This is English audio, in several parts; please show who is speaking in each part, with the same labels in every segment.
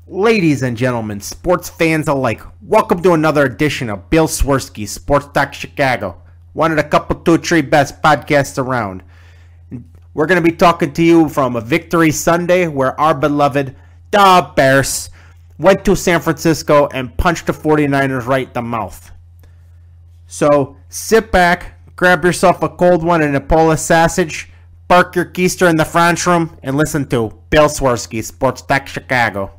Speaker 1: Ladies and gentlemen, sports fans alike, welcome to another edition of Bill Swirsky's Sports Talk Chicago, one of the couple, two, three best podcasts around. We're going to be talking to you from a victory Sunday where our beloved the Bears went to San Francisco and punched the 49ers right in the mouth. So sit back, grab yourself a cold one and a Polish sausage, park your keister in the French room, and listen to Bill Swirsky's Sports Talk Chicago.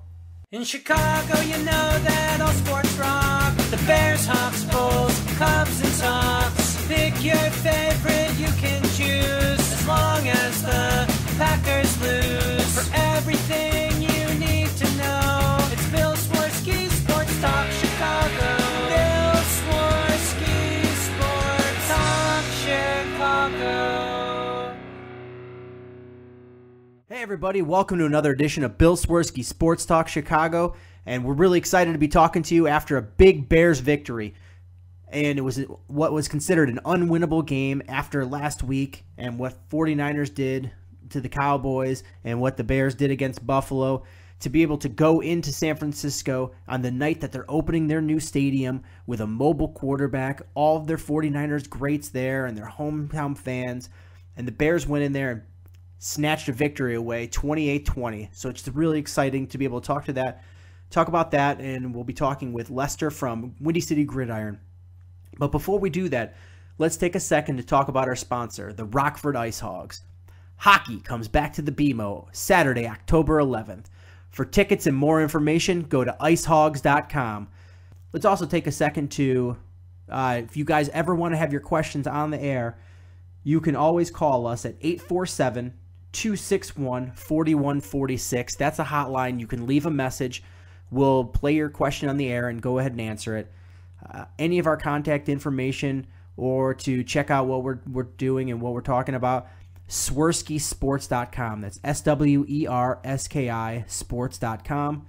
Speaker 2: In Chicago, you know that all sports rock. The Bears, Hawks, Bulls, Cubs, and Sox. Pick your favorite, you can choose. As long as the Packers lose. For everything you need to know, it's Bill Swirsky, Sports Talk Chicago. Bill Swirsky, Sports Talk Chicago.
Speaker 1: Hey everybody, welcome to another edition of Bill Swirsky Sports Talk Chicago, and we're really excited to be talking to you after a big Bears victory. And it was what was considered an unwinnable game after last week and what 49ers did to the Cowboys and what the Bears did against Buffalo to be able to go into San Francisco on the night that they're opening their new stadium with a mobile quarterback, all of their 49ers greats there and their hometown fans, and the Bears went in there and snatched a victory away 28-20. So it's really exciting to be able to talk about that, and we'll be talking with Lester from Windy City Gridiron. But before we do that, let's take a second to talk about our sponsor, the Rockford Ice Hogs. Hockey comes back to the BMO Saturday, October 11th. For tickets and more information, go to icehogs.com. Let's also take a second to, if you guys ever want to have your questions on the air, you can always call us at 847-261-4146. That's a hotline. You can leave a message. We'll play your question on the air and go ahead and answer it. Any of our contact information or to check out what we're doing and what we're talking about, SwirskySports.com. That's SWERSKI Sports.com.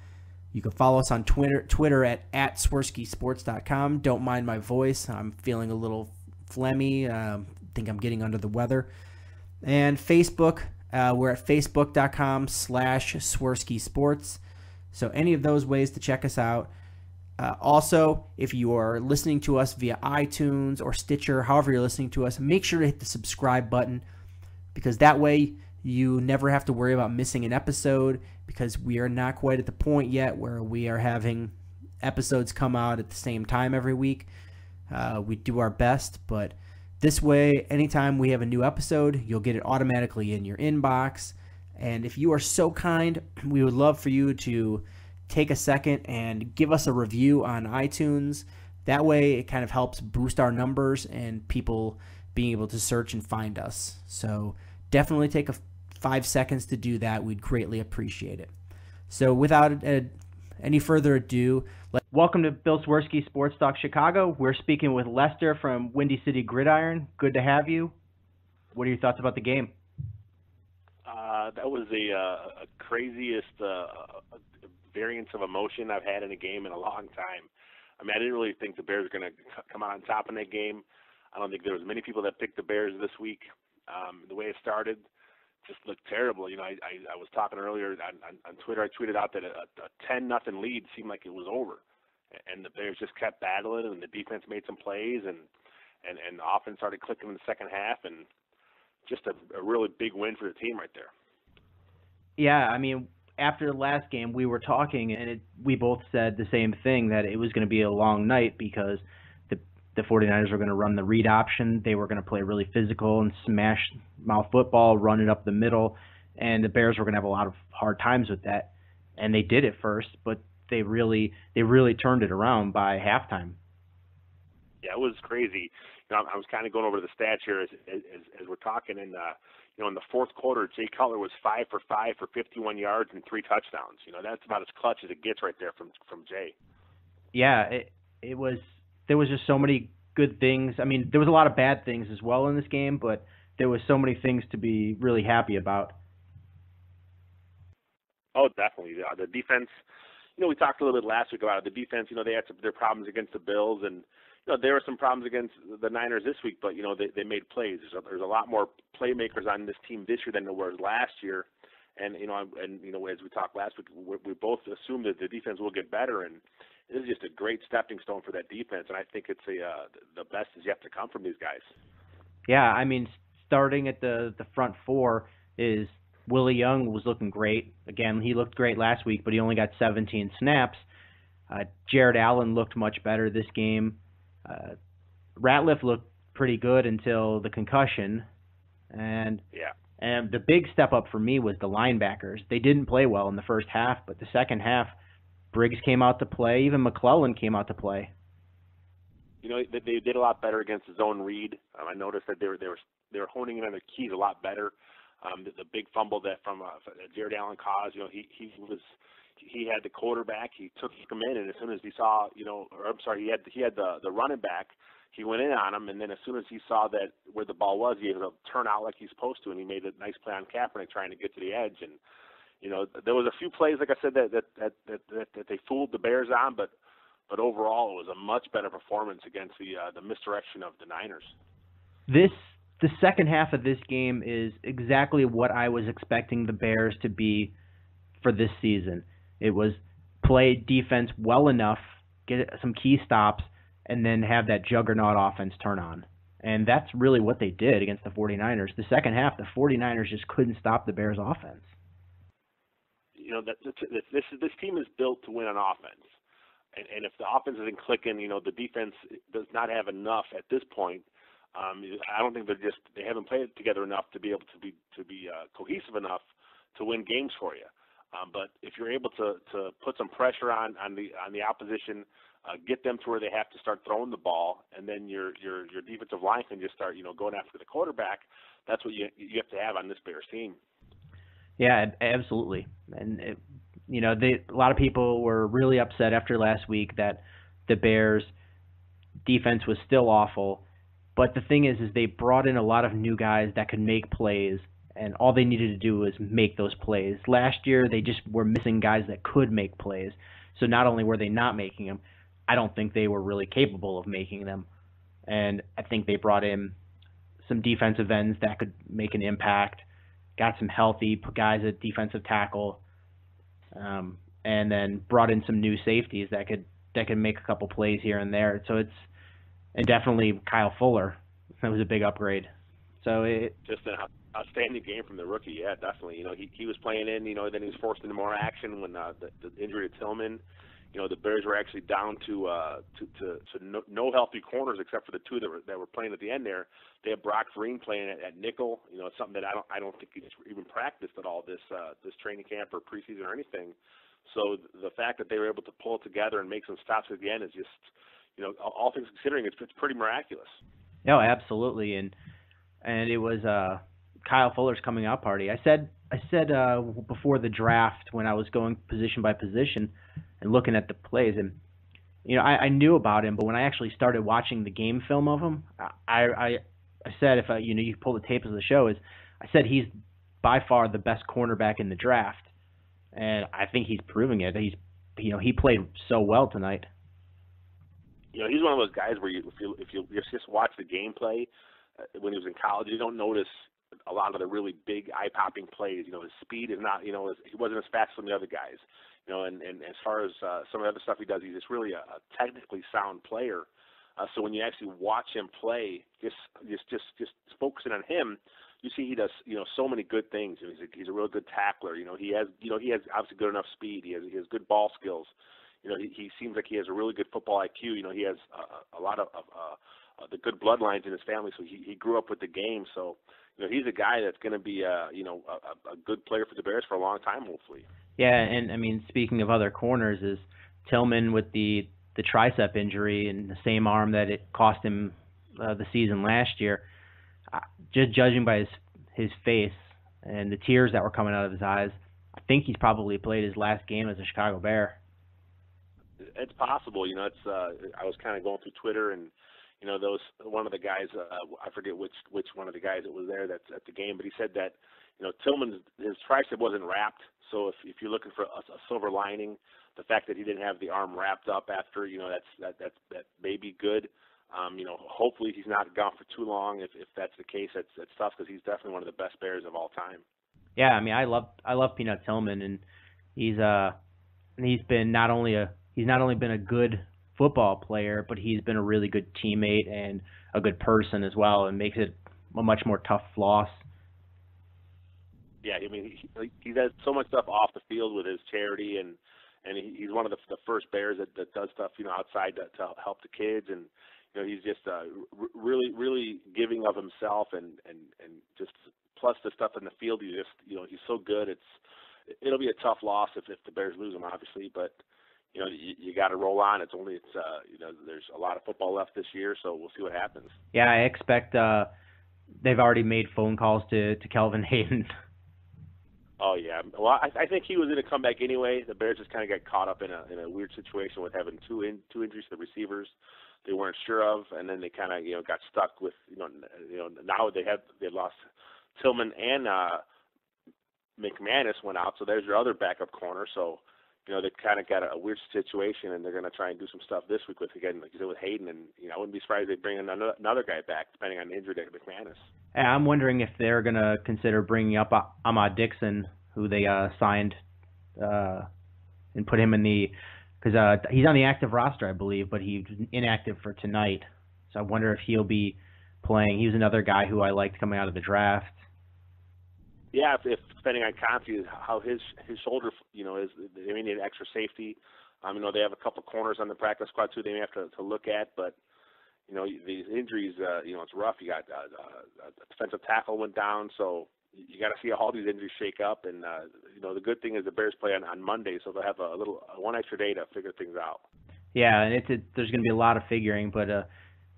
Speaker 1: You can follow us on Twitter at SwirskySports.com. Don't mind my voice. I'm feeling a little phlegmy. I think I'm getting under the weather. And Facebook, we're at Facebook.com/Swirsky Sports. So any of those ways to check us out. Also, if you are listening to us via iTunes or Stitcher, however you're listening to us, make sure to hit the subscribe button, because that way you never have to worry about missing an episode, because we are not quite at the point yet where we are having episodes come out at the same time every week. We do our best, but this way, anytime we have a new episode, you'll get it automatically in your inbox. And if you are so kind, we would love for you to take a second and give us a review on iTunes. That way, it kind of helps boost our numbers and people being able to search and find us. So definitely take 5 seconds to do that. We'd greatly appreciate it. So without any further ado, welcome to Bill Swirsky Sports Talk Chicago. We're speaking with Lester from Windy City Gridiron. Good to have you. What are your thoughts about the game?
Speaker 3: That was a craziest variance of emotion I've had in a game in a long time. I mean, I didn't really think the Bears were going to come out on top in that game. I don't think there was many people that picked the Bears this week. The way it started just looked terrible. You know, I was talking earlier on Twitter. I tweeted out that a 10-0 lead seemed like it was over, and the Bears just kept battling, and the defense made some plays, and the offense started clicking in the second half, and just a really big win for the team right there.
Speaker 1: Yeah, I mean, after the last game, we were talking, and we both said the same thing, that it was going to be a long night because the 49ers were going to run the read option. They were going to play really physical and smash mouth football, run it up the middle, and the Bears were going to have a lot of hard times with that. And they did at first, but they really turned it around by halftime.
Speaker 3: Yeah, it was crazy. You know, I was kind of going over the stats here as we're talking, and you know, in the fourth quarter, Jay Cutler was 5 for 5 for 51 yards and 3 touchdowns. You know, that's about as clutch as it gets right there from Jay.
Speaker 1: Yeah, it was. There was just so many good things. I mean, there was a lot of bad things as well in this game, but there was so many things to be really happy about.
Speaker 3: Oh, definitely. The defense, you know, we talked a little bit last week about it. The defense, you know, they had their problems against the Bills, and you know, there were some problems against the Niners this week, but you know, they made plays. There's a lot more playmakers on this team this year than there was last year, And as we talked last week, we both assume that the defense will get better, and this is just a great stepping stone for that defense. And I think it's the best is yet to come from these guys.
Speaker 4: Yeah, I mean, starting at the front four is Willie Young was looking great. Again, he looked great last week, but he only got 17 snaps. Jared Allen looked much better this game. Ratliff looked pretty good until the concussion. And the big step up for me was the linebackers. They didn't play well in the first half, but the second half, Briggs came out to play. Even McClellan came out to play.
Speaker 3: They did a lot better against the zone read. I noticed that they were honing in on their keys a lot better. The big fumble that from Jared Allen caused, he had the quarterback. He took him in, and as soon as he saw, he had the running back. He went in on him, and then as soon as he saw that where the ball was, he was able to turn out like he's supposed to, and he made a nice play on Kaepernick trying to get to the edge. And there was a few plays, like I said, that they fooled the Bears on, but overall, it was a much better performance against the misdirection of the Niners.
Speaker 4: The second half of this game is exactly what I was expecting the Bears to be for this season. It was play defense well enough, get some key stops, and then have that juggernaut offense turn on. And that's really what they did against the 49ers. The second half, the 49ers just couldn't stop the Bears' offense.
Speaker 3: This team is built to win on offense. And if the offense isn't clicking, the defense does not have enough at this point. I don't think they haven't played together enough to be able to be cohesive enough to win games for you. But if you're able to put some pressure on the opposition, get them to where they have to start throwing the ball, and then your defensive line can just start going after the quarterback. That's what you have to have on this Bears team.
Speaker 4: Yeah, absolutely. And a lot of people were really upset after last week that the Bears defense was still awful. But the thing is they brought in a lot of new guys that could make plays, and all they needed to do was make those plays. Last year, they just were missing guys that could make plays. So not only were they not making them, I don't think they were really capable of making them. And I think they brought in some defensive ends that could make an impact, got some healthy guys at defensive tackle, and then brought in some new safeties that could make a couple plays here and there. So and definitely Kyle Fuller. That was a big upgrade. So
Speaker 3: just an outstanding game from the rookie. Yeah, definitely. He was playing in. Then he was forced into more action when the injury to Tillman. The Bears were actually down to no healthy corners except for the two that were playing at the end there. They had Brock Vereen playing at nickel. It's something that I don't think he's even practiced at all this training camp or preseason or anything. So the fact that they were able to pull it together and make some stops at the end is just, all things considering, it's pretty miraculous.
Speaker 4: No, absolutely, and it was Kyle Fuller's coming out party. I said before the draft when I was going position by position and looking at the plays, and I knew about him, but when I actually started watching the game film of him, I said, if you pull the tapes of the show, I said he's by far the best cornerback in the draft, and I think he's proving it. He played so well tonight.
Speaker 3: He's one of those guys where if you just watch the gameplay when he was in college, you don't notice a lot of the really big eye-popping plays. His speed is not, he wasn't as fast as some of the other guys. And as far as some of the other stuff he does, he's just really a technically sound player. So when you actually watch him play, just focusing on him, you see he does so many good things. He's a real good tackler. He has obviously good enough speed. He has good ball skills. He seems like he has a really good football IQ. He has a lot of the good bloodlines in his family, so he grew up with the game. So he's a guy that's going to be a good player for the Bears for a long time, hopefully.
Speaker 4: Yeah, and I mean, speaking of other corners, is Tillman with the tricep injury and the same arm that it cost him the season last year. Just judging by his face and the tears that were coming out of his eyes, I think he's probably played his last game as a Chicago Bear.
Speaker 3: It's possible. I was kind of going through Twitter, and one of the guys, I forget which one of the guys that was there that's at the game, but he said that Tillman's his tricep wasn't wrapped. So if you're looking for a silver lining, the fact that he didn't have the arm wrapped up after, that may be good. Hopefully he's not gone for too long. If that's the case, that's tough because he's definitely one of the best Bears of all time.
Speaker 4: Yeah, I mean, I love Peanut Tillman, and he's he's not only been a good football player, but he's been a really good teammate and a good person as well, and makes it a much more tough loss.
Speaker 3: Yeah, I mean, he does so much stuff off the field with his charity, and he's one of the first Bears that does stuff, outside to help the kids, and he's just really giving of himself, and just plus the stuff in the field. He's so good. It'll be a tough loss if the Bears lose him, obviously, but you got to roll on. There's a lot of football left this year, so we'll see what happens.
Speaker 4: Yeah, I expect they've already made phone calls to Kelvin Hayden.
Speaker 3: Oh yeah, well I think he was going to come back anyway. The Bears just kind of got caught up in a weird situation with having two injuries to the receivers they weren't sure of, and then they kind of got stuck with now they lost Tillman and McManus went out, so there's your other backup corner. So they kind of got a weird situation, and they're going to try and do some stuff this week with, again, like you said, with Hayden, and I wouldn't be surprised if they bring another guy back depending on the injury to McManus.
Speaker 4: I'm wondering if they're going to consider bringing up Ahmad Dixon, who they signed, and put him in because he's on the active roster, I believe, but he's inactive for tonight. So I wonder if he'll be playing. He was another guy who I liked coming out of the draft.
Speaker 3: Yeah, if depending on Conti, how his shoulder, is, they may need extra safety. They have a couple corners on the practice squad too. They may have to look at, but these injuries, it's rough. You got a defensive tackle went down, so you got to see how all these injuries shake up. And the good thing is the Bears play on Monday, so they'll have one extra day to figure things out.
Speaker 4: Yeah, and there's going to be a lot of figuring, but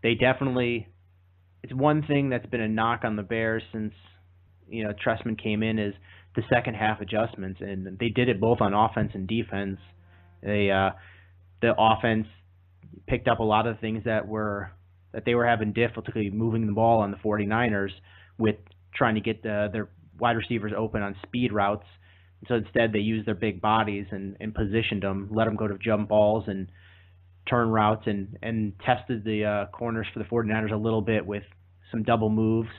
Speaker 4: they definitely, it's one thing that's been a knock on the Bears since Trestman came in, is the second half adjustments, and they did it both on offense and defense. The offense picked up a lot of things that they were having difficulty moving the ball on the 49ers with trying to get their wide receivers open on speed routes. So instead they used their big bodies and positioned them, let them go to jump balls and turn routes, and tested the corners for the 49ers a little bit with some double moves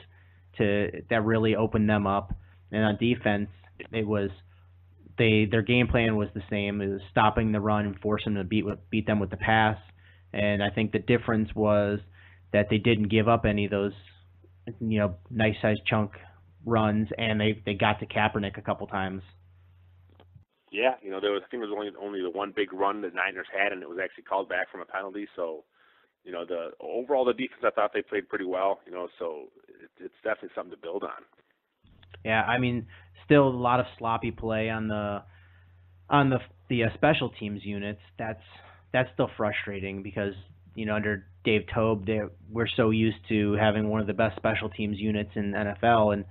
Speaker 4: that really opened them up. And on defense, their game plan was the same. It was stopping the run and forcing them to beat them with the pass. And I think the difference was that they didn't give up any of those, nice sized chunk runs, and they got to Kaepernick a couple times.
Speaker 3: Yeah, I think there was only the one big run the Niners had, and it was actually called back from a penalty. So, the defense, I thought they played pretty well. So it's definitely something to build on. Yeah,
Speaker 4: I mean, still a lot of sloppy play on the special teams units. That's still frustrating because under Dave Tobe, we're so used to having one of the best special teams units in NFL,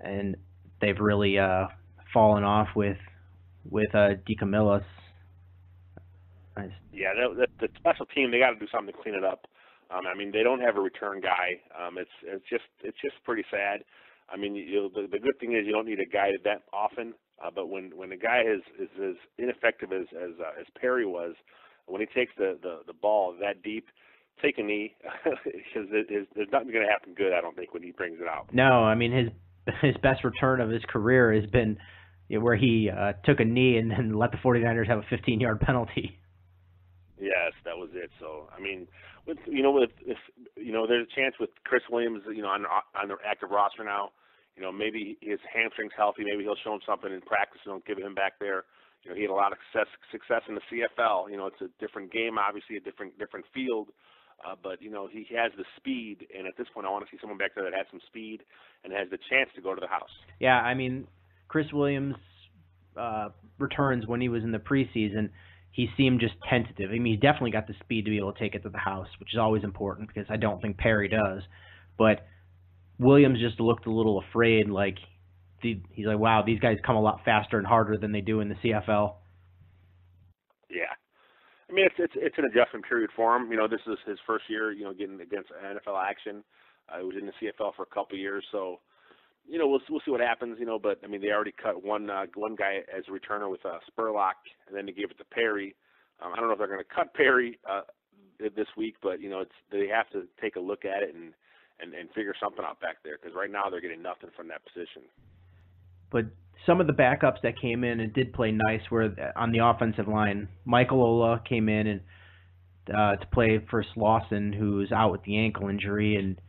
Speaker 4: and they've really fallen off with DeCamillis.
Speaker 3: Yeah, the special team, they got to do something to clean it up. They don't have a return guy. It's just pretty sad. The good thing is you don't need a guy that often. But when a guy is as ineffective as Perry was, when he takes the ball that deep, take a knee, because there's nothing going to happen good, I don't think, when he brings it out.
Speaker 4: No, his best return of his career has been where he took a knee and then let the 49ers have a 15-yard penalty.
Speaker 3: Yes, that was it. So, there's a chance with Chris Williams, on the active roster now. Maybe his hamstring's healthy. Maybe he'll show him something in practice and don't give him back there. He had a lot of success in the CFL. It's a different game, obviously a different field, but he has the speed. And at this point, I want to see someone back there that has some speed and has the chance to go to the house.
Speaker 4: Yeah, Chris Williams returns when he was in the preseason. He seemed just tentative. He's definitely got the speed to be able to take it to the house, which is always important because I don't think Perry does. But Williams just looked a little afraid, he's like, wow, these guys come a lot faster and harder than they do in the CFL.
Speaker 3: Yeah. It's an adjustment period for him. This is his first year, getting against NFL action. He was in the CFL for a couple of years, so we'll see what happens. But they already cut one guy as a returner with Spurlock, and then they gave it to Perry. I don't know if they're going to cut Perry this week, but they have to take a look at it and figure something out back there, because right now they're getting nothing from that position.
Speaker 4: But some of the backups that came in and did play nice were on the offensive line. Michael Ola came in and to play for Slauson, who's out with the ankle injury, and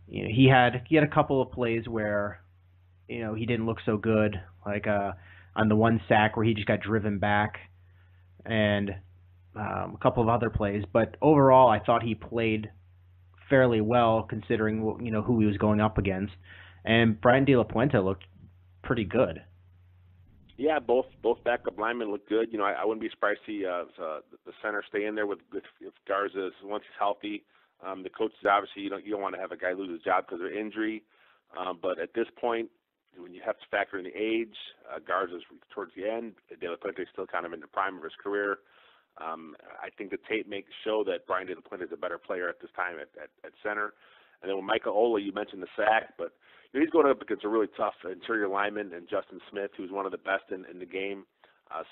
Speaker 4: he had a couple of plays where he didn't look so good, like on the one sack where he just got driven back, and a couple of other plays. But overall, I thought he played fairly well considering who he was going up against, and Brian De La Puente looked pretty good.
Speaker 3: Yeah, both backup linemen look good. I wouldn't be surprised to see the center stay in there with if Garza once he's healthy. The coaches obviously you don't want to have a guy lose his job because of injury, but at this point, when you have to factor in the age, Garza's towards the end. De La Puente is still kind of in the prime of his career. I think the tape makes show that Brian De La Puente is a better player at this time at center. And then with Michael Ola, you mentioned the sack, but he's going up against a really tough interior lineman and Justin Smith, who's one of the best in the game.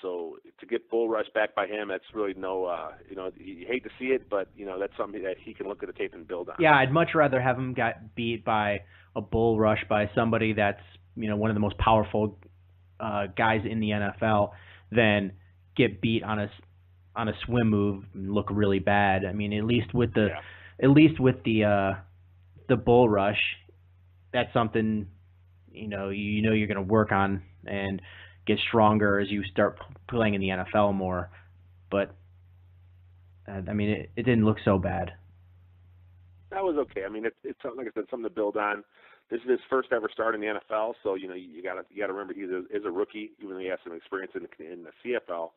Speaker 3: So to get bull rush back by him, that's really you hate to see it, but that's something that he can look at the tape and build on.
Speaker 4: Yeah, I'd much rather have him get beat by a bull rush by somebody that's one of the most powerful guys in the NFL than get beat on a swim move and look really bad. I mean, at least with the bull rush, that's something you're going to work on and get stronger as you start playing in the NFL more. But I mean, it didn't look so bad.
Speaker 3: That was okay. I mean, it's something, like I said, something to build on. This is his first ever start in the NFL, so you gotta remember he is a rookie, even though he has some experience in the CFL.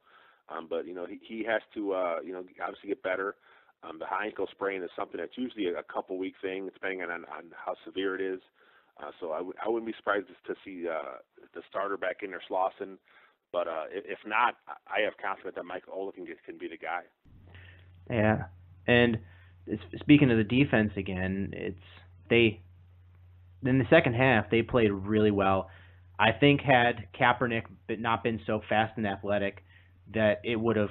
Speaker 3: But he has to obviously get better. The high ankle sprain is something that's usually a couple week thing, depending on how severe it is. So I wouldn't be surprised to see the starter back in there, Slauson. But if not, I have confidence that Mike Ola can be the guy.
Speaker 4: Yeah, and speaking of the defense again, in the second half they played really well. I think had Kaepernick not been so fast and athletic, that it would have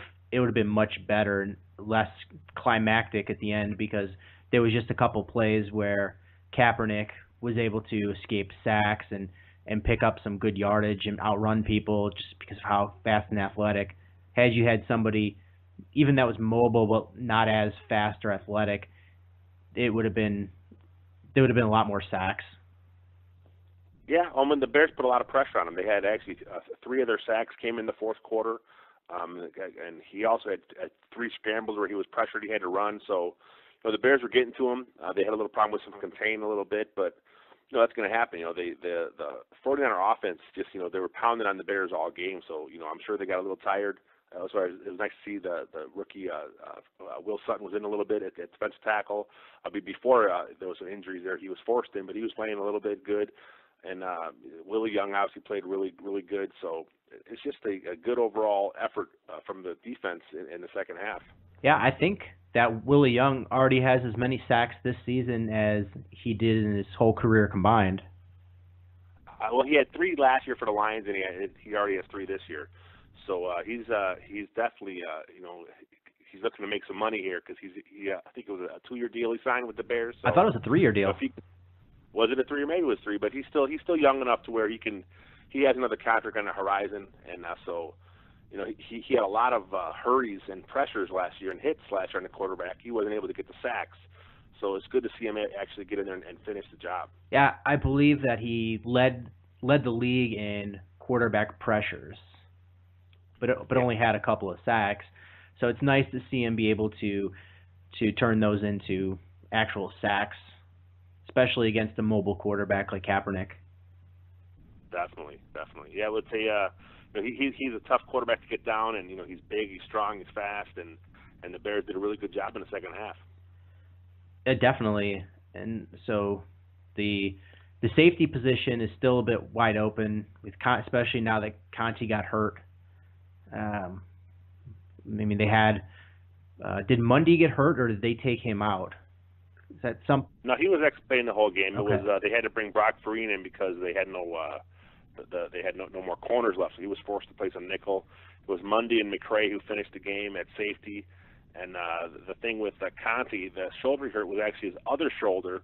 Speaker 4: been much better and less climactic at the end, because there was just a couple plays where Kaepernick was able to escape sacks and pick up some good yardage and outrun people just because of how fast and athletic. Had you had somebody even that was mobile but not as fast or athletic, there would have been a lot more sacks.
Speaker 3: Yeah, the Bears put a lot of pressure on him. They had actually 3 of their sacks came in the fourth quarter, and he also had 3 scrambles where he was pressured. He had to run, so the Bears were getting to him. They had a little problem with some contain a little bit, but that's going to happen. The 49er offense just they were pounding on the Bears all game, so I'm sure they got a little tired. So it was nice to see the rookie Will Sutton was in a little bit at defensive tackle. Before there was some injuries there, he was forced in, but he was playing a little bit good. And Willie Young obviously played really, really good. So it's just a good overall effort from the defense in the second half.
Speaker 4: Yeah, I think that Willie Young already has as many sacks this season as he did in his whole career combined.
Speaker 3: Well, he had 3 last year for the Lions, and he already has 3 this year. So he's definitely he's looking to make some money here because I think it was a 2-year deal he signed with the Bears. So
Speaker 4: I thought it was a 3-year deal.
Speaker 3: Was it a 3 or maybe it was 3? But he's still young enough to where he has another contract on the horizon, and so he had a lot of hurries and pressures last year and hits last year on the quarterback. He wasn't able to get the sacks, so it's good to see him actually get in there and finish the job.
Speaker 4: Yeah, I believe that he led the league in quarterback pressures, but only had a couple of sacks. So it's nice to see him be able to turn those into actual sacks, especially against a mobile quarterback like Kaepernick.
Speaker 3: Definitely. Yeah, I would say he's a tough quarterback to get down, and he's big, he's strong, he's fast, and the Bears did a really good job in the second half.
Speaker 4: Definitely, and so the safety position is still a bit wide open, especially now that Conti got hurt. I mean, they had did Mundy get hurt, or did they take him out? Is that some?
Speaker 3: No, he was playing the whole game.
Speaker 4: Okay.
Speaker 3: It was they had to bring Brock Farine in because they had no more corners left, so he was forced to play some nickel. It was Mundy and McCray who finished the game at safety. And the thing with Conti, the shoulder hurt was actually his other shoulder,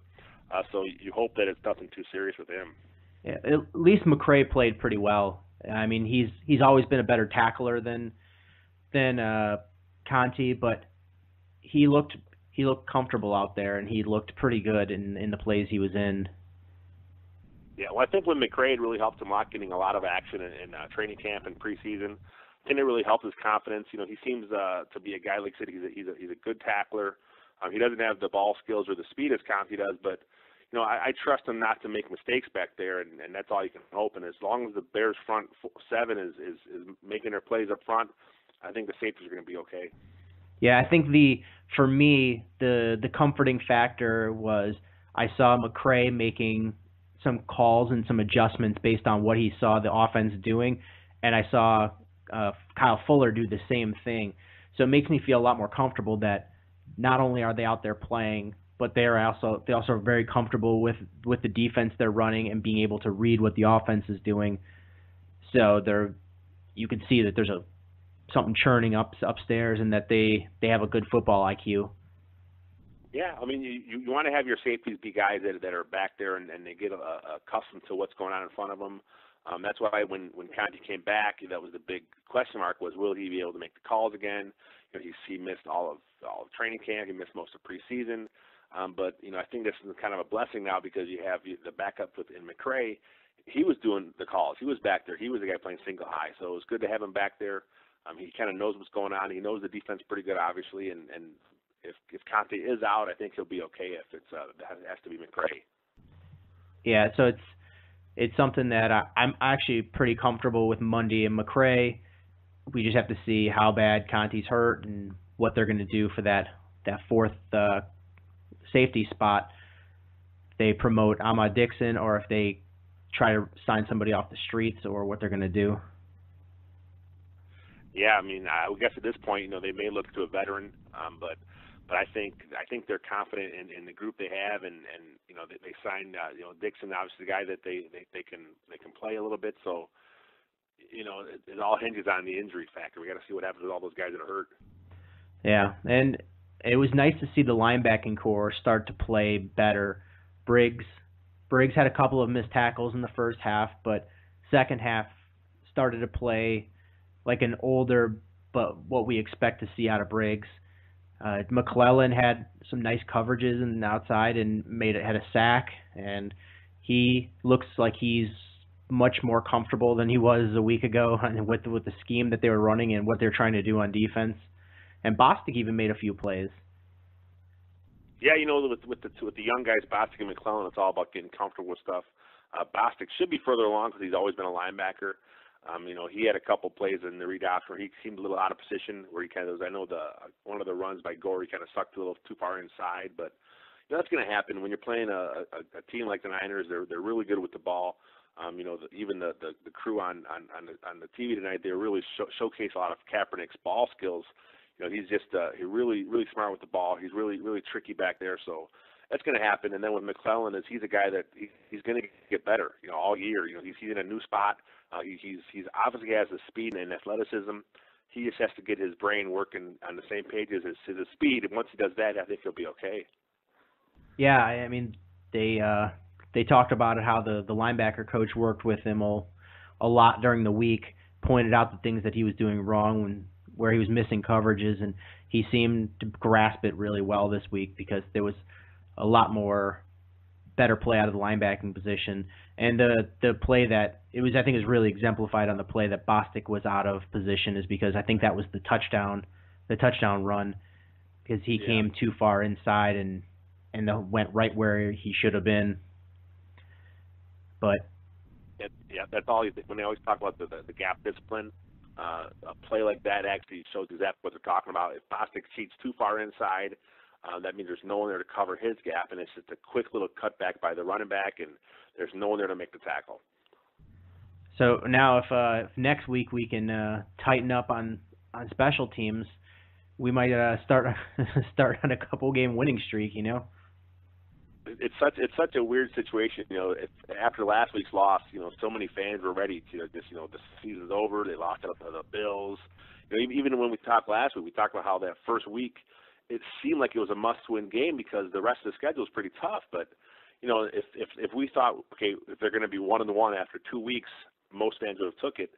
Speaker 3: so you hope that it's nothing too serious with him.
Speaker 4: At least McCray played pretty well. I mean, he's always been a better tackler than Conti, but he looked comfortable out there, and he looked pretty good in the plays he was in.
Speaker 3: Yeah, well, I think when McCray had really helped him out getting a lot of action in training camp and preseason, I think it really helped his confidence. You know, he seems to be a guy, like I said, he's a good tackler. He doesn't have the ball skills or the speed as Conti does, but you know, I trust him not to make mistakes back there, and that's all you can hope. And as long as the Bears front seven is making their plays up front, I think the safeties are going to be okay.
Speaker 4: Yeah, I think for me the comforting factor was I saw McCray making some calls and some adjustments based on what he saw the offense doing, and I saw Kyle Fuller do the same thing. So it makes me feel a lot more comfortable that not only are they out there playing, but they also are very comfortable with the defense they're running and being able to read what the offense is doing. So you can see that there's something churning upstairs, and that they have a good football IQ.
Speaker 3: Yeah, I mean, you want to have your safeties be guys that are back there and they get accustomed to what's going on in front of them. That's why when Conti came back, that was the big question mark, was will he be able to make the calls again? You know, he missed all of training camp. He missed most of preseason. But, you know, I think this is kind of a blessing now because you have the backup in McCray. He was doing the calls. He was back there. He was the guy playing single high. So it was good to have him back there. He kind of knows what's going on. He knows the defense pretty good, obviously. And if Conte is out, I think he'll be okay if it has to be McCray.
Speaker 4: Yeah, so it's something that I'm actually pretty comfortable with Mundy and McCray. We just have to see how bad Conte's hurt and what they're going to do for that fourth safety spot. If they promote Ahmad Dixon or if they try to sign somebody off the streets, or what they're going to do.
Speaker 3: Yeah, I mean, I guess at this point, you know, they may look to a veteran, but I think they're confident in the group they have, and you know, they signed you know, Dixon, obviously the guy that they can play a little bit. So, you know, it all hinges on the injury factor. We got to see what happens with all those guys that are hurt.
Speaker 4: Yeah, and it was nice to see the linebacking core start to play better. Briggs had a couple of missed tackles in the first half, but second half started to play like an older, but what we expect to see out of Briggs. McClellan had some nice coverages in the outside and had a sack, and he looks like he's much more comfortable than he was a week ago with the scheme that they were running and what they're trying to do on defense. And Bostic even made a few plays.
Speaker 3: Yeah, you know, with the young guys, Bostic and McClellan, it's all about getting comfortable with stuff. Bostic should be further along because he's always been a linebacker. You know, he had a couple plays in the read option where he seemed a little out of position, where he kind of was, I know one of the runs by Gore, he kind of sucked a little too far inside, but you know, that's going to happen when you're playing a team like the Niners. They're really good with the ball. You know, even the crew on the TV tonight, they really showcase a lot of Kaepernick's ball skills. You know, he's just he's really smart with the ball. He's really tricky back there. So that's going to happen. And then with McClellan, he's a guy that he's going to get better. You know, all year. You know, he's in a new spot. He's obviously has the speed and athleticism. He just has to get his brain working on the same page as his speed. And once he does that, I think he'll be okay.
Speaker 4: Yeah, I mean, they talked about it, how the linebacker coach worked with him a lot during the week, pointed out the things that he was doing wrong where he was missing coverages, and he seemed to grasp it really well this week because there was a lot more better play out of the linebacking position. And the play that I think it was really exemplified on the play that Bostic was out of position, is because I think that was the touchdown run, because he came too far inside and went right where he should have been. But
Speaker 3: yeah, that's all. When they always talk about the gap discipline, a play like that actually shows exactly what they're talking about. If Bostic cheats too far inside, that means there's no one there to cover his gap, and it's just a quick little cutback by the running back, and there's no one there to make the tackle.
Speaker 4: So now, if next week we can tighten up on special teams, we might start on a couple game winning streak. You know.
Speaker 3: It's such a weird situation, you know. After last week's loss, you know, so many fans were ready to just, you know, the season's over. They lost it up to the Bills. You know, even when we talked last week, we talked about how that first week it seemed like it was a must-win game because the rest of the schedule was pretty tough. But if we thought, okay, if they're going to be 1-1 after 2 weeks, most fans would have took it.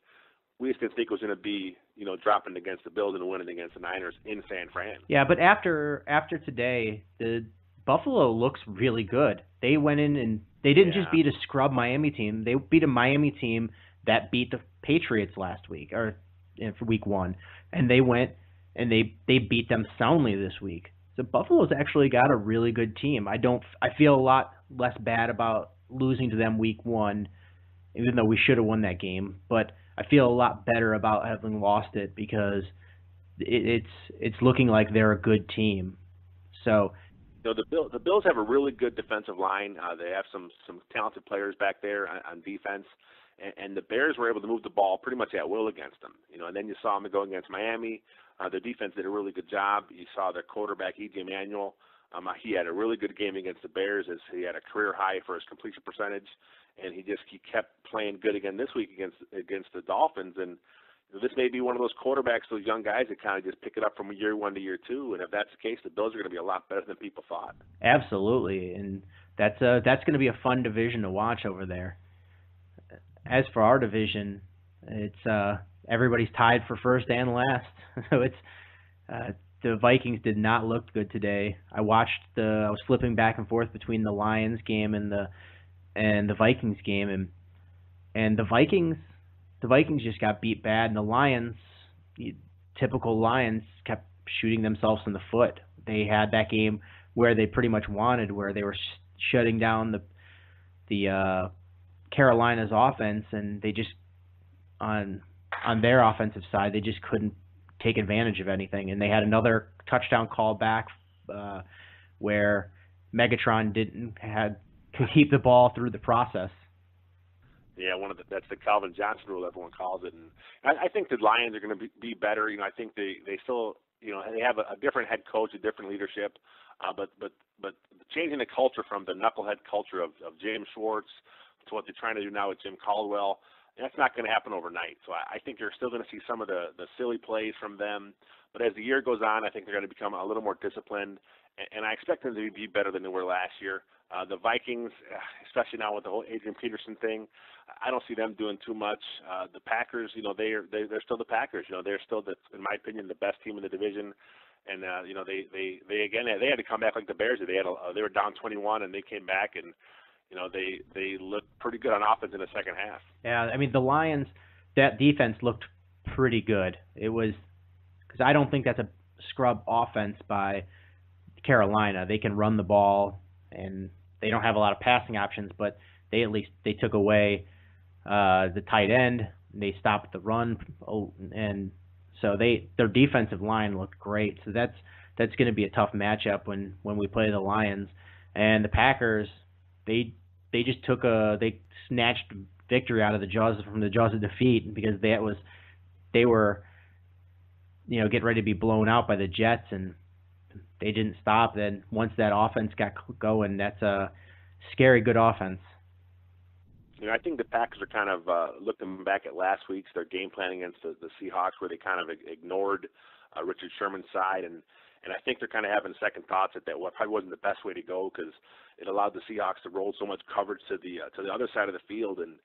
Speaker 3: We just didn't think it was going to be, dropping against the Bills and winning against the Niners in San Fran.
Speaker 4: Yeah, but after today, the Buffalo looks really good. They went in and they didn't just beat a scrub Miami team. They beat a Miami team that beat the Patriots last week or for week 1, and they went and they beat them soundly this week. So Buffalo's actually got a really good team. I feel a lot less bad about losing to them week 1, even though we should have won that game. But I feel a lot better about having lost it because it's looking like they're a good team. So
Speaker 3: the Bills have a really good defensive line. They have some talented players back there on defense, and the Bears were able to move the ball pretty much at will against them. And then you saw them go against Miami. Their defense did a really good job. You saw their quarterback, E.J. Manuel. He had a really good game against the Bears as he had a career high for his completion percentage, and he kept playing good again this week against the Dolphins. And this may be one of those quarterbacks, those young guys that kind of just pick it up from year 1 to year 2. And if that's the case, the Bills are going to be a lot better than people thought.
Speaker 4: Absolutely, and that's going to be a fun division to watch over there. As for our division, it's everybody's tied for first and last. So it's the Vikings did not look good today. I was flipping back and forth between the Lions game and the Vikings game, and the Vikings just got beat bad, and the Lions, typical Lions, kept shooting themselves in the foot. They had that game where they pretty much wanted, where they were shutting down the Carolina's offense, and they just on their offensive side they just couldn't take advantage of anything, and they had another touchdown call back where Megatron could keep the ball through the process.
Speaker 3: Yeah, that's the Calvin Johnson rule, everyone calls it, and I think the Lions are going to be better. I think they still, they have a different head coach, a different leadership, but changing the culture from the knucklehead culture of James Schwartz to what they're trying to do now with Jim Caldwell, that's not going to happen overnight. So I think you're still going to see some of the silly plays from them, but as the year goes on, I think they're going to become a little more disciplined, and I expect them to be better than they were last year. The Vikings, especially now with the whole Adrian Peterson thing, I don't see them doing too much. The Packers, they're still the Packers. They're still, in my opinion, the best team in the division. And they had to come back like the Bears did. They were down 21 and they came back, and they looked pretty good on offense in the second half.
Speaker 4: Yeah, I mean the Lions, that defense looked pretty good. It was because I don't think that's a scrub offense by Carolina. They can run the ball and they don't have a lot of passing options, but they took away the tight end. They stopped the run, and so their defensive line looked great. So that's going to be a tough matchup when we play the Lions. And the Packers, they just they snatched victory out of the jaws of defeat because they were getting ready to be blown out by the Jets, and they didn't stop. Then once that offense got going, that's a scary good offense.
Speaker 3: I think the Packers are kind of looking back at last week's their game plan against the Seahawks, where they kind of ignored Richard Sherman's side, and I think they're kind of having second thoughts that probably wasn't the best way to go because it allowed the Seahawks to roll so much coverage to the other side of the field, and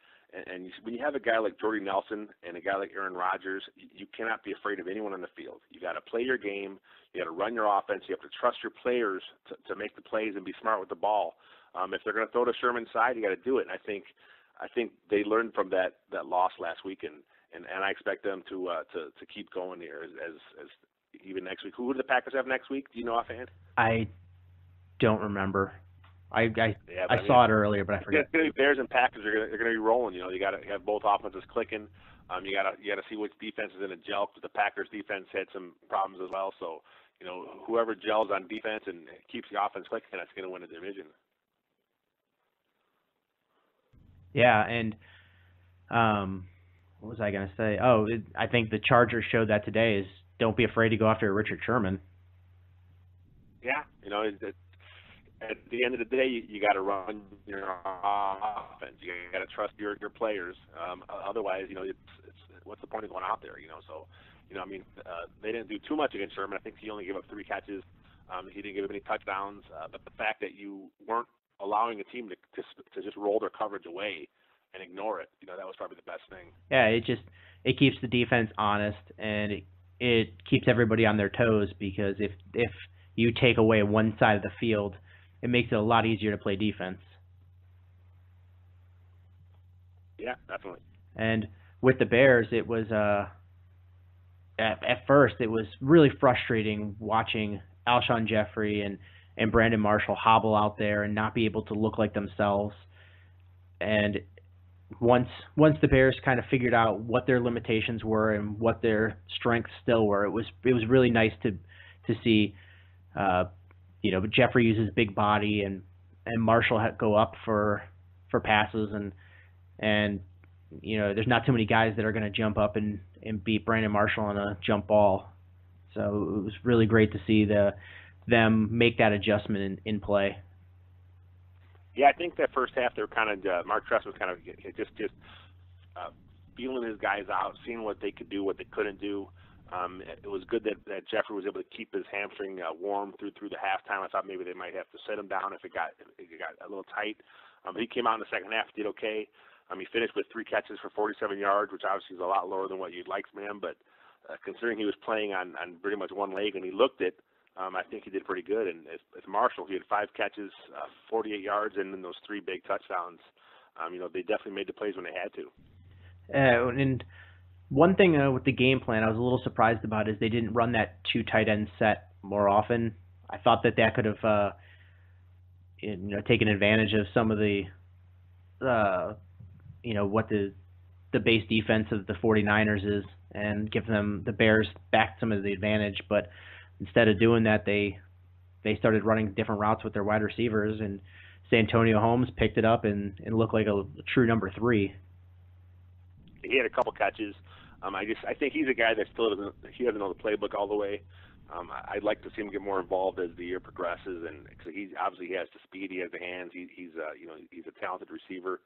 Speaker 3: when you have a guy like Jordy Nelson and a guy like Aaron Rodgers, you cannot be afraid of anyone on the field. You got to play your game, you got to run your offense, you have to trust your players to make the plays and be smart with the ball. If they're going to throw to Sherman's side, you got to do it. And I think they learned from that loss last week, and I expect them to keep going here as even next week. Who do the Packers have next week? Do you know offhand?
Speaker 4: I don't remember. I saw it earlier, but I forget.
Speaker 3: It's going to be Bears and Packers. They're going to be rolling. You got to have both offenses clicking. You got to see which defense is in a gel, because the Packers defense had some problems as well. So whoever gels on defense and keeps the offense clicking, that's going to win the division.
Speaker 4: Yeah, and what was I going to say? Oh, I think the Chargers showed that today. Is don't be afraid to go after Richard Sherman.
Speaker 3: Yeah, at the end of the day, you got to run your offense. You got to trust your players. Otherwise, it's what's the point of going out there? So, they didn't do too much against Sherman. I think he only gave up 3 catches. He didn't give up any touchdowns. But the fact that you weren't allowing a team to just roll their coverage away and ignore it. That was probably the best thing.
Speaker 4: Yeah, it keeps the defense honest, and it keeps everybody on their toes, because if you take away one side of the field, it makes it a lot easier to play defense.
Speaker 3: Yeah, definitely.
Speaker 4: And with the Bears, it was at first it was really frustrating watching Alshon Jeffrey and Brandon Marshall hobble out there and not be able to look like themselves. And once the Bears kind of figured out what their limitations were and what their strengths still were, it was really nice to see Jeffrey use his big body and Marshall go up for passes, and there's not too many guys that are going to jump up and beat Brandon Marshall on a jump ball. So it was really great to see them make that adjustment in play.
Speaker 3: Yeah, I think that first half they were kind of Mark Trestman was kind of just feeling his guys out, seeing what they could do, what they couldn't do. It was good that Jeffrey was able to keep his hamstring warm through the halftime. I thought maybe they might have to sit him down if it got a little tight. But he came out in the second half, did okay. He finished with 3 catches for 47 yards, which obviously is a lot lower than what you'd like from him. But considering he was playing on pretty much one leg and he looked it, I think he did pretty good. And as Marshall, he had 5 catches, 48 yards, and then those 3 big touchdowns. They definitely made the plays when they had to.
Speaker 4: And one thing with the game plan I was a little surprised about is they didn't run that 2 tight end set more often. I thought that could have taken advantage of some of the what the base defense of the 49ers is, and give them the Bears back some of the advantage. But instead of doing that, they started running different routes with their wide receivers, and Santonio Holmes picked it up and looked like a true number 3.
Speaker 3: He had a couple catches. I think he's a guy that still doesn't know the playbook all the way. I'd like to see him get more involved as the year progresses, and because he obviously has the speed, he has the hands, he's a talented receiver,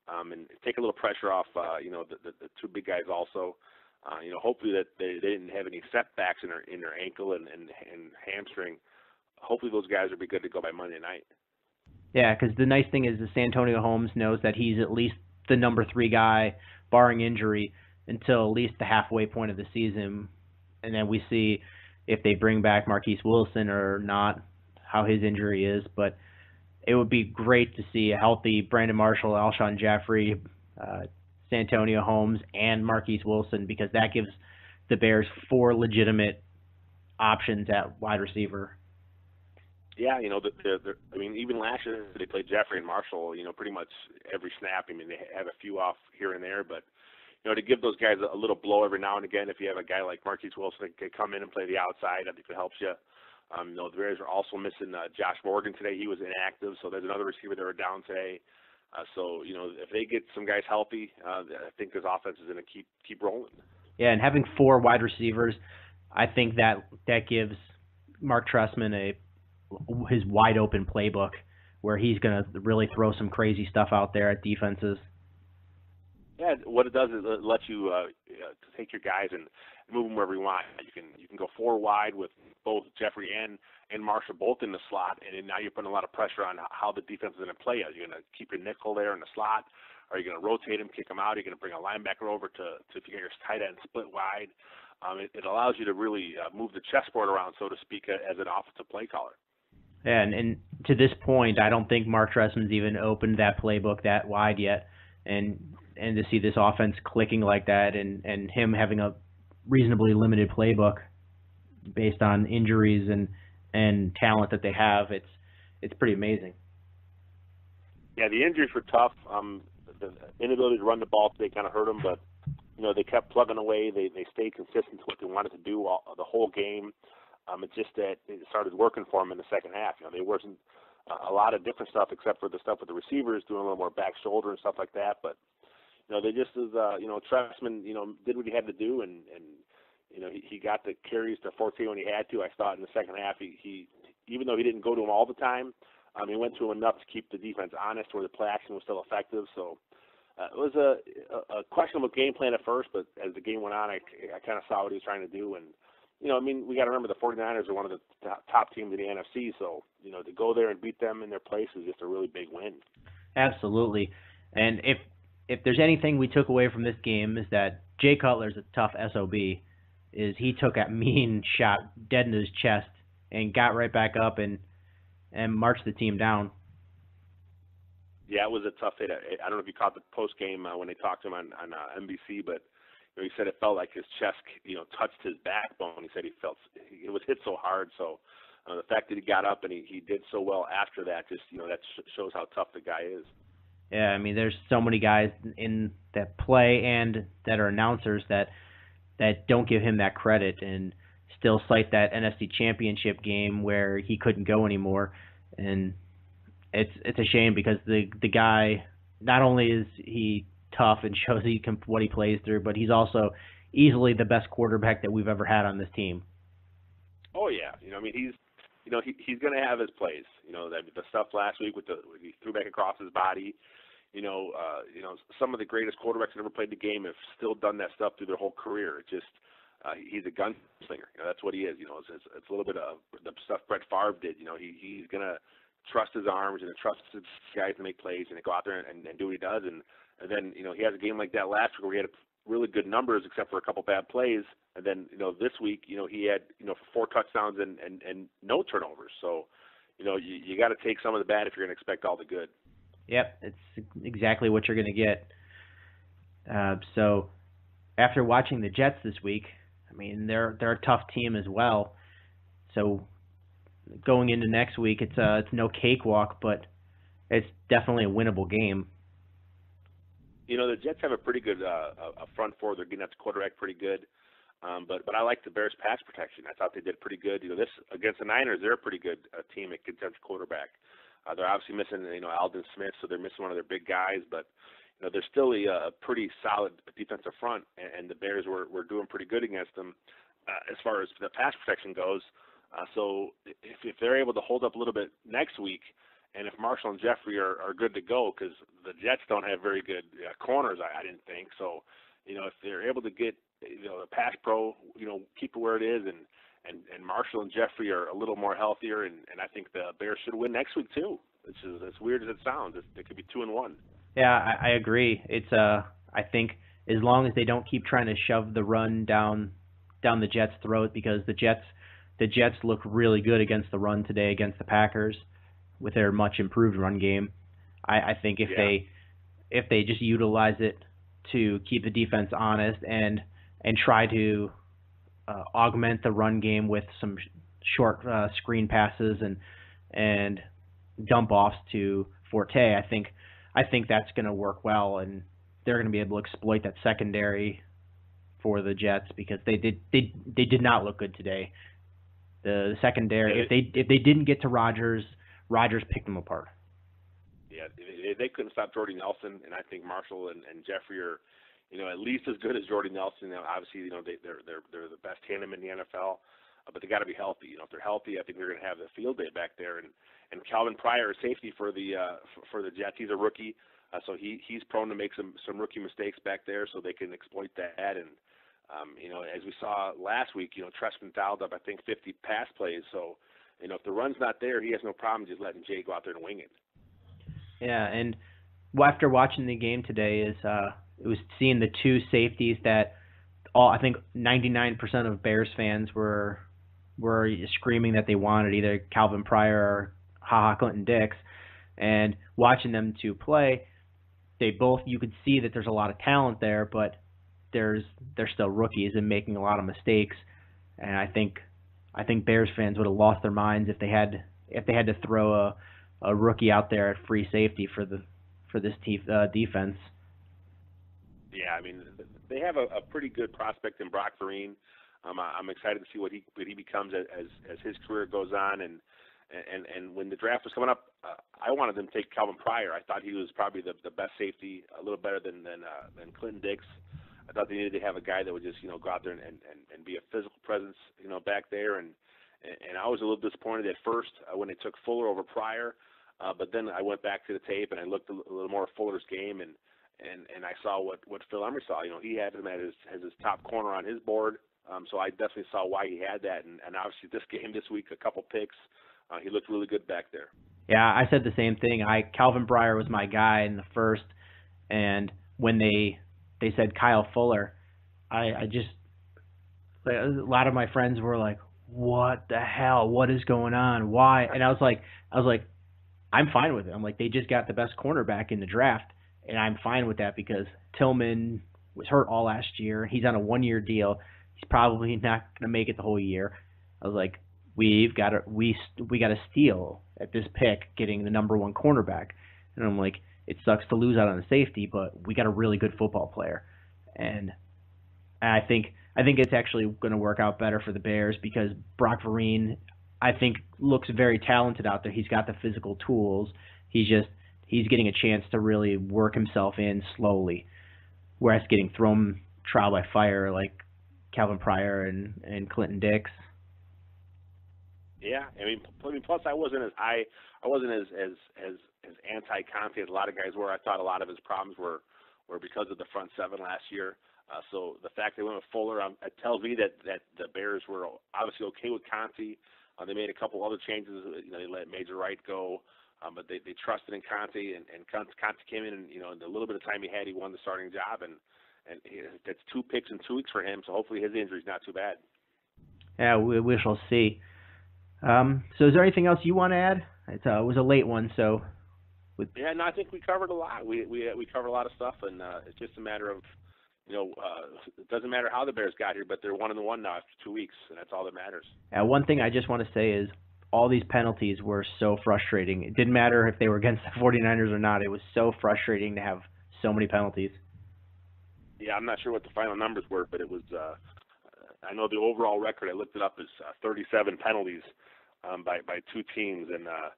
Speaker 3: and take a little pressure off the 2 big guys also. Hopefully that they didn't have any setbacks in their ankle and hamstring. Hopefully those guys will be good to go by Monday night.
Speaker 4: Yeah, because the nice thing is that Santonio Holmes knows that he's at least the number 3 guy, barring injury, until at least the halfway point of the season. And then we see if they bring back Marquise Wilson or not, how his injury is. But it would be great to see a healthy Brandon Marshall, Alshon Jeffrey, Santonio Holmes, and Marquise Wilson, because that gives the Bears 4 legitimate options at wide receiver.
Speaker 3: Yeah, even last year they played Jeffrey and Marshall, pretty much every snap. They have a few off here and there, but to give those guys a little blow every now and again, if you have a guy like Marquise Wilson that can come in and play the outside, I think it helps you. The Bears are also missing Josh Morgan today. He was inactive, so there's another receiver that were down today. So if they get some guys healthy, I think this offense is going to keep rolling. Yeah,
Speaker 4: and having 4 wide receivers, I think that gives Mark Trestman his wide open playbook, where he's going to really throw some crazy stuff out there at defenses.
Speaker 3: Yeah, what it does is it lets you take your guys and move them wherever you want. You can go 4 wide with both Jeffrey and Marshall both in the slot, and now you're putting a lot of pressure on how the defense is going to play. Are you going to keep your nickel there in the slot? Are you going to rotate him, kick him out? Are you going to bring a linebacker over to get your tight end split wide? It allows you to really move the chessboard around, so to speak, as an offensive play caller.
Speaker 4: Yeah, and to this point, I don't think Mark Trestman's even opened that playbook that wide yet. And to see this offense clicking like that, and him having a reasonably limited playbook based on injuries and talent that they have, it's pretty amazing.
Speaker 3: Yeah, the injuries were tough. The inability to run the ball today kind of hurt them, but they kept plugging away. They stayed consistent to what they wanted to do the whole game. It's just that it started working for them in the second half. There wasn't a lot of different stuff except for the stuff with the receivers doing a little more back shoulder and stuff like that. But they just as Trestman did what he had to do, and he got the carries to Forte when he had to. I thought in the second half he even though he didn't go to him all the time, he went to him enough to keep the defense honest, where the play action was still effective. So it was a questionable game plan at first, but as the game went on, I kind of saw what he was trying to do, and I mean, we got to remember the 49ers are one of the top teams in the NFC, so, to go there and beat them in their place is just a really big win.
Speaker 4: Absolutely. And if there's anything we took away from this game is that Jay Cutler's a tough SOB, is he took a mean shot dead into his chest and got right back up and marched the team down.
Speaker 3: Yeah, it was a tough hit. I don't know if you caught the post game when they talked to him on NBC, but he said it felt like his chest, touched his backbone. He said it was hit so hard. So the fact that he got up and he did so well after that, just that shows how tough the guy is.
Speaker 4: Yeah, I mean, there's so many guys in that play and that are announcers that don't give him that credit and still cite that NFC Championship game where he couldn't go anymore. And it's a shame because the guy, not only is he tough and shows what he plays through, but he's also easily the best quarterback that we've ever had on this team.
Speaker 3: Oh yeah, I mean he's going to have his plays. The stuff last week when he threw back across his body. Some of the greatest quarterbacks that ever played the game have still done that stuff through their whole career. It's just he's a gunslinger. That's what he is. It's a little bit of the stuff Brett Favre did. He's going to trust his arms and trust his guys to make plays and to go out there and do what he does. And then, he has a game like that last week where he had really good numbers except for a couple bad plays. And then, this week, he had, 4 touchdowns and no turnovers. So, you got to take some of the bad if you're going to expect all the good.
Speaker 4: Yep, it's exactly what you're going to get. So after watching the Jets this week, I mean, they're a tough team as well. So going into next week, it's no cakewalk, but it's definitely a winnable game.
Speaker 3: The Jets have a pretty good a front four. They're getting at the quarterback pretty good. But I like the Bears' pass protection. I thought they did pretty good. This against the Niners, they're a pretty good team at contested quarterback. They're obviously missing, Aldon Smith, so they're missing one of their big guys. But they're still a pretty solid defensive front, and the Bears were doing pretty good against them as far as the pass protection goes. So if they're able to hold up a little bit next week, and if Marshall and Jeffrey are good to go, because the Jets don't have very good corners, I didn't think. So, if they're able to get, the pass pro, keep it where it is, and Marshall and Jeffrey are a little more healthier, and I think the Bears should win next week too. Which is as weird as it sounds. It could be 2-1.
Speaker 4: Yeah, I agree. It's I think as long as they don't keep trying to shove the run down the Jets' throat, because the Jets look really good against the run today against the Packers with their much improved run game. I think if they just utilize it to keep the defense honest and try to augment the run game with some short screen passes and dump offs to Forte, I think that's going to work well, and they're going to be able to exploit that secondary for the Jets because they did not look good today. The secondary, if they didn't get to Rodgers picked them apart.
Speaker 3: Yeah, they couldn't stop Jordy Nelson, and I think Marshall and Jeffrey are, at least as good as Jordy Nelson. Obviously, they're the best tandem in the NFL, but they got to be healthy. If they're healthy, I think they're going to have a field day back there. And Calvin Pryor is safety for the Jets. He's a rookie, so he's prone to make some rookie mistakes back there, so they can exploit that. And as we saw last week, Trestman dialed up I think 50 pass plays. So if the run's not there, he has no problem just letting Jay go out there and wing it.
Speaker 4: Yeah, and after watching the game today, it was seeing the 2 safeties that I think 99% of Bears fans were screaming that they wanted, either Calvin Pryor or HaHa Clinton-Dix, and watching them 2 play, you could see that there's a lot of talent there, but they're still rookies and making a lot of mistakes, and I think Bears fans would have lost their minds if they had to throw a rookie out there at free safety for this defense.
Speaker 3: Yeah, I mean they have a pretty good prospect in Brock Vereen. I'm excited to see what he becomes as his career goes on, and when the draft was coming up, I wanted them to take Calvin Pryor. I thought he was probably the best safety, a little better than Clinton Dix. I thought they needed to have a guy that would just go out there and be a physical presence back there, and I was a little disappointed at first when they took Fuller over Pryor, but then I went back to the tape and I looked a little more at Fuller's game and I saw what Phil Emery saw. He had him as his top corner on his board. So I definitely saw why he had that, and obviously this game this week, a couple picks, he looked really good back there.
Speaker 4: Yeah, I said the same thing. Calvin Breyer was my guy in the first, and when they said Kyle Fuller, I just, a lot of my friends were like, "What the hell? What is going on? Why?" And I was like, I'm fine with it. I'm like, they just got the best cornerback in the draft, and I'm fine with that because Tillman was hurt all last year. He's on a 1-year deal. He's probably not going to make it the whole year. I was like, we got to steal at this pick, getting the number 1 cornerback. And I'm like, it sucks to lose out on the safety, but we got a really good football player. And I think it's actually going to work out better for the Bears because Brock Vereen, I think, looks very talented out there. He's got the physical tools. He's getting a chance to really work himself in slowly, whereas getting thrown trial by fire like Calvin Pryor and Clinton Dix.
Speaker 3: Yeah, I mean, plus I wasn't as anti-Conte as a lot of guys were. I thought a lot of his problems were because of the front seven last year. So the fact they went with Fuller, it tells me that the Bears were obviously okay with Conte. They made a couple other changes. They let Major Wright go, but they trusted in Conte, and Conte came in, and in the little bit of time he had, he won the starting job, and that's 2 picks in 2 weeks for him. So hopefully his injury's not too bad. Yeah,
Speaker 4: we shall see. So is there anything else you want to add? It was a late one, so.
Speaker 3: Yeah, no, I think we covered a lot. We covered a lot of stuff, and it's just a matter of, it doesn't matter how the Bears got here, but they're 1-1 now after 2 weeks, and that's all that matters.
Speaker 4: One thing I just want to say is all these penalties were so frustrating. It didn't matter if they were against the 49ers or not. It was so frustrating to have so many penalties.
Speaker 3: Yeah, I'm not sure what the final numbers were, but it was. I know the overall record, I looked it up, is 37 penalties by 2 teams, and I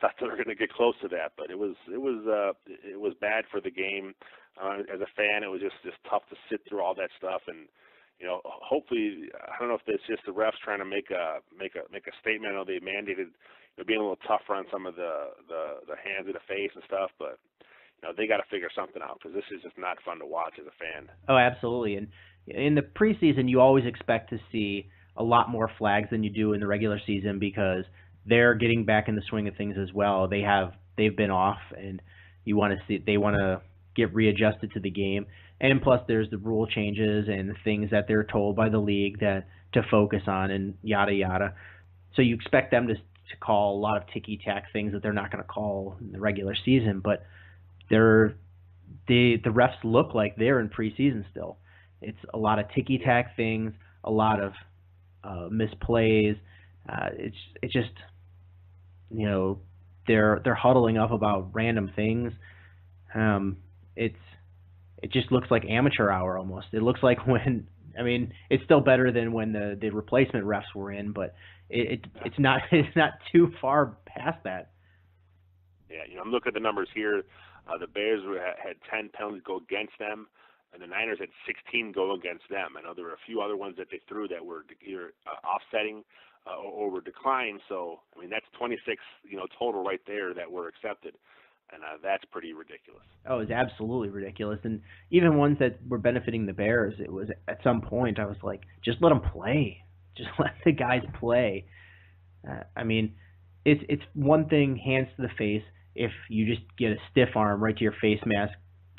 Speaker 3: thought they were going to get close to that, but it was bad for the game. As a fan, it was just tough to sit through all that stuff, and hopefully, I don't know if it's just the refs trying to make a statement. I know they mandated being a little tougher on some of the hands in the face and stuff, but they got to figure something out because this is just not fun to watch as a fan.
Speaker 4: Oh, absolutely. And in the preseason, you always expect to see a lot more flags than you do in the regular season because they're getting back in the swing of things as well. They've been off, and they want to get readjusted to the game. And plus, there's the rule changes and the things that they're told by the league to focus on and yada yada. So you expect them to call a lot of ticky-tack things that they're not going to call in the regular season, but the refs look like they're in preseason still. It's a lot of ticky-tack things, a lot of misplays. It's just they're huddling up about random things. It just looks like amateur hour almost. It looks like it's still better than when the replacement refs were in, but it's not too far past that.
Speaker 3: Yeah, I'm looking at the numbers here. The Bears had 10 penalties go against them, and the Niners had 16 go against them. I know there were a few other ones that they threw that were either offsetting or were declined. So, that's 26, total right there that were accepted. And that's pretty ridiculous.
Speaker 4: Oh, it was absolutely ridiculous. And even ones that were benefiting the Bears, it was at some point I was like, just let them play. Just let the guys play. It's one thing, hands to the face, if you just get a stiff arm right to your face mask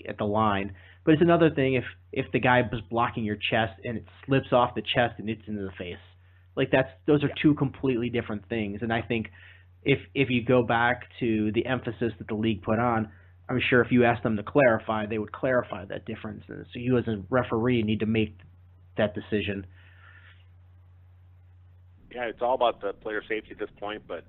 Speaker 4: at the line. But it's another thing if the guy was blocking your chest and it slips off the chest and it's into the face. Like those are two completely different things. And I think if you go back to the emphasis that the league put on, I'm sure if you asked them to clarify, they would clarify that difference. And so you as a referee need to make that decision.
Speaker 3: Yeah, it's all about the player safety at this point, but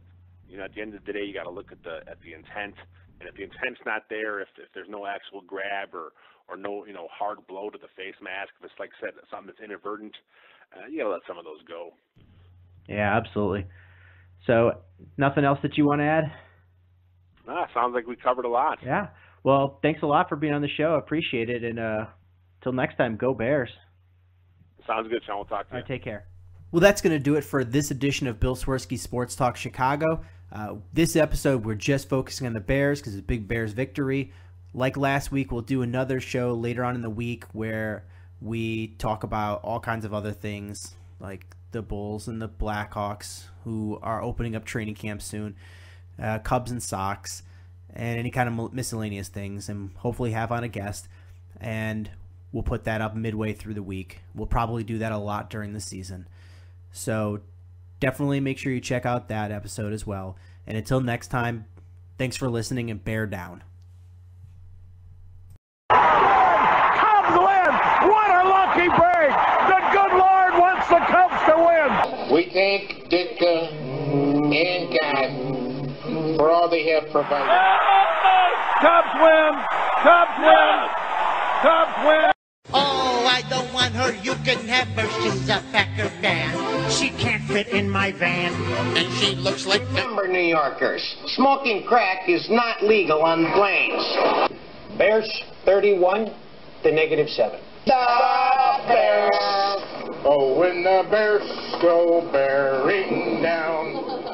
Speaker 3: at the end of the day, you got to look at the intent, and if the intent's not there, if there's no actual grab or no hard blow to the face mask, if it's like I said something that's inadvertent, you got to let some of those go.
Speaker 4: Yeah, absolutely. So nothing else that you want to add?
Speaker 3: Sounds like we covered a lot.
Speaker 4: Yeah. Well, thanks a lot for being on the show. I appreciate it, and till next time, go Bears.
Speaker 3: Sounds good, Sean. We'll talk to you.
Speaker 4: All right, take care.
Speaker 1: Well, that's going to do it for this edition of Bill Swirsky Sports Talk Chicago. This episode, we're just focusing on the Bears because it's a big Bears victory. Like last week, we'll do another show later on in the week where We talk about all kinds of other things like the Bulls and the Blackhawks, who are opening up training camp soon, Cubs and Sox, and any kind of miscellaneous things, and hopefully have on a guest. And we'll put that up midway through the week. We'll probably do that a lot during the season. So definitely make sure you check out that episode as well. And until next time, thanks for listening, and bear down.
Speaker 5: Cubs win! What a lucky break! The good Lord wants the Cubs to win!
Speaker 6: We thank Ditka and God for all they have provided.
Speaker 5: Cubs win! Cubs win! Cubs win!
Speaker 7: Oh, I don't want her. You can have her. She's a Packer fan. She can't fit in my van.
Speaker 6: And she looks like
Speaker 8: Remember, New Yorkers, smoking crack is not legal on planes. Bears 31 to -7.
Speaker 6: the Bears. Oh, when the Bears go bearing down.